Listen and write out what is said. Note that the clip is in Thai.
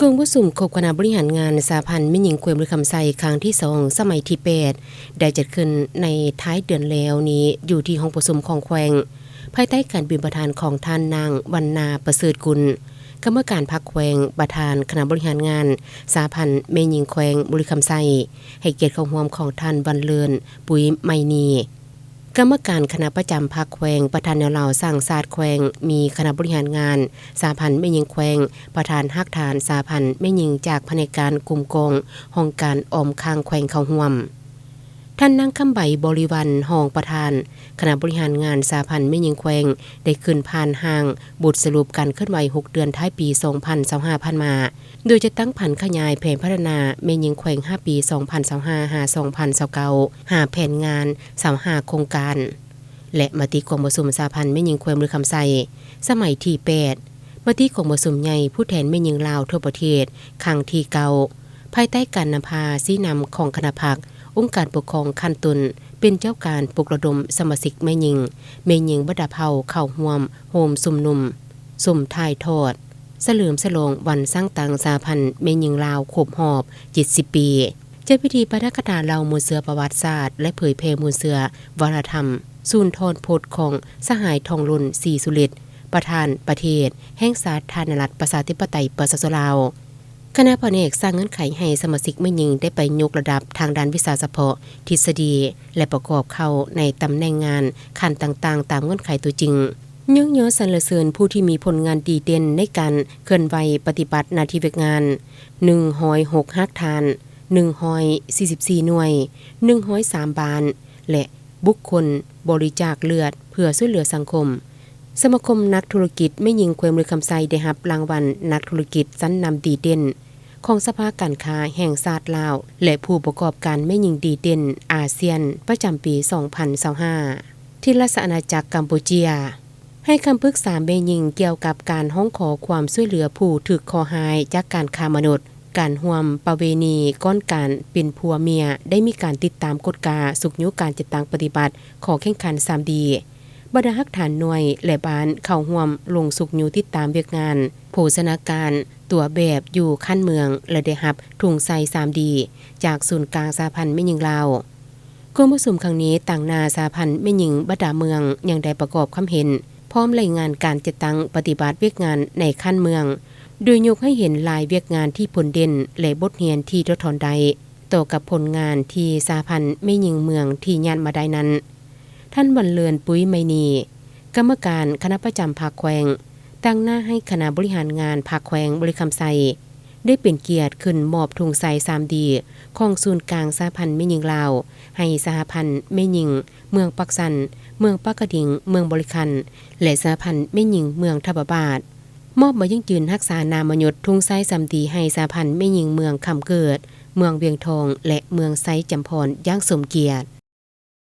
กองผู้สุ่มคบคณะบริหารงานสหพันธ์แม่หญิงแขวงบริคำไซครั้งที่2สมัยที่8ได้จัดขึ้นในท้ายเดือนแล้วนี้อยู่ที่ห้องประชุมของแขวงภายใต้การเป็นประธานของท่านนางวรรณาประเสริฐกุลกรรมการพรรคแขวงประธานคณะบริหารงานสหพันธ์แม่หญิงแขวงบริคำไซให้เกียรติเข้าร่วมของท่านวันเลือนปุ๋ยไมนีกรรมการคณะประจำพรรคแขวงประธานแนวเหล่าสร้างศาสตร์แขวงมีคณะบริหารงานสหพันธ์แม่หญิงแขวงประธานฮักฐานสหพันธ์แม่หญิงจากแผนกการกลุ่มกองห้องการออมคางแขวงเข้าร่วมท่านนางคำใบบริวรรณรองประธานคณะบริหารงานสหพันธ์แม่หญิงแขวงได้ขึ้นผ่านห้างบทสรุปการเคลื่อนไหว6เดือนท้ายปี2025ผ่านมาโดยจะตั้งผันขยายแผนพัฒนาแม่หญิงแขวง5ปี2025หา2029หาแผนงาน25โครงการและมติของประชุมสหพันธ์แม่หญิงแขวงบริคำไซสมัยที่8มติของประชุมใหญ่ผู้แทนแม่หญิงลาวทั่วประเทศครั้งที่9ภายใต้การนำพาชี้นำของคณะพรรคองค์การปกครองขั้นต้นเป็นเจ้าการปลุกระดมสมาชิกแม่หญิงบดาเผาเข้าร่วมโฮมซุ่มนุมสุ่มถ่ายทอดเฉลิมฉลองวันสร้างตังสหพันธ์แม่หญิงลาวครบรอบ70ปีจัดพิธีปาฐกถาเล่ามูลเสือประวัติศาสตร์และเผยแพร่มูลเสือวัฒนธรรมศูนย์ทอนโพธิ์ของสหายทองลุนศรีสุริตประธานประเทศแห่งสาธารณรัฐประชาธิปไตยประชาชนลาวคณะแผนกสร้างเงื่อนไขให้สมาชิกแม่หญิงได้ไปยกระดับทางด้านวิชาเฉพาะทฤษฎีและประกอบเข้าในตำแหน่งงานขั้นต่างๆตามเงื่อนไขตัวจริงยกย่อสรรเสริญผู้ที่มีผลงานดีเด่นในการเคลื่อนไหวปฏิบัติหน้าที่เวียกงาน106ฮักทาน144หน่วย103บานและบุคคลบริจาคเลือดเพื่อช่วยเหลือสังคมสมาคมนักธุรกิจแม่หญิงแขวงบริคำไซได้รับรางวัลนักธุรกิจชั้นนำดีเด่นของสภาการค้าแห่งชาติลาวและผู้ประกอบการแม่หญิงดีเด่นอาเซียนประจำปี2025ที่ราชอาณาจักรกัมพูชาให้คำปรึกษาแม่หญิงเกี่ยวกับการร้องขอความช่วยเหลือผู้ถูกคอหายจากการค้ามนุษย์การร่วมประเวณีก้อนการเป็นผัวเมียได้มีการติดตามกฎกาสุกยุการจัดตั้งปฏิบัติขอแข่งขัน 3D บรรดาฮักฐานหน่วยและบ้านเข้าร่วมลงสุกยุติดตามเวียกงานโภชนาการตัวแบบอยู่ขั้นเมืองและได้รับถุงใส่ 3D จากศูนย์กลางสหพันธ์แม่หญิงลาวกลุ่มประชุมครั้งนี้ต่างนาสหพันธ์แม่หญิงบรรดาเมืองยังได้ประกอบความเห็นพร้อมรายงานการจัดตั้งปฏิบัติเวียกงานในขั้นเมืองโดยยกให้เห็นลายเวียกงานที่ผลเด่นและบทเรียนที่ทดทอนได้ต่อกับผลงานที่สหพันธ์แม่หญิงเมืองที่ยันมาได้นั้นท่านบรรเลือนปุ๋ยไมนีกรรมการคณะประจำพรรคแขวงตั้งหน้าให้คณะบริหารงานพรรคแขวงบริคำไซได้เป็นเกียรติขึ้นมอบถุงใส่ 3D ของศูนย์กลางสหพันธ์แม่หญิงลาวให้สหพันธ์แม่หญิงเมืองปักสันเมืองปักกระดิ่งเมืองบริคันและสหพันธ์แม่หญิงเมืองทับบาทมอบมายั่งยืนรักษานามยศทุ่งไส้สำดีให้สหพันธ์แม่หญิงเมืองคำเกิดเมืองเวียงทองและเมืองไซจำพรอย่างสมเกียรติ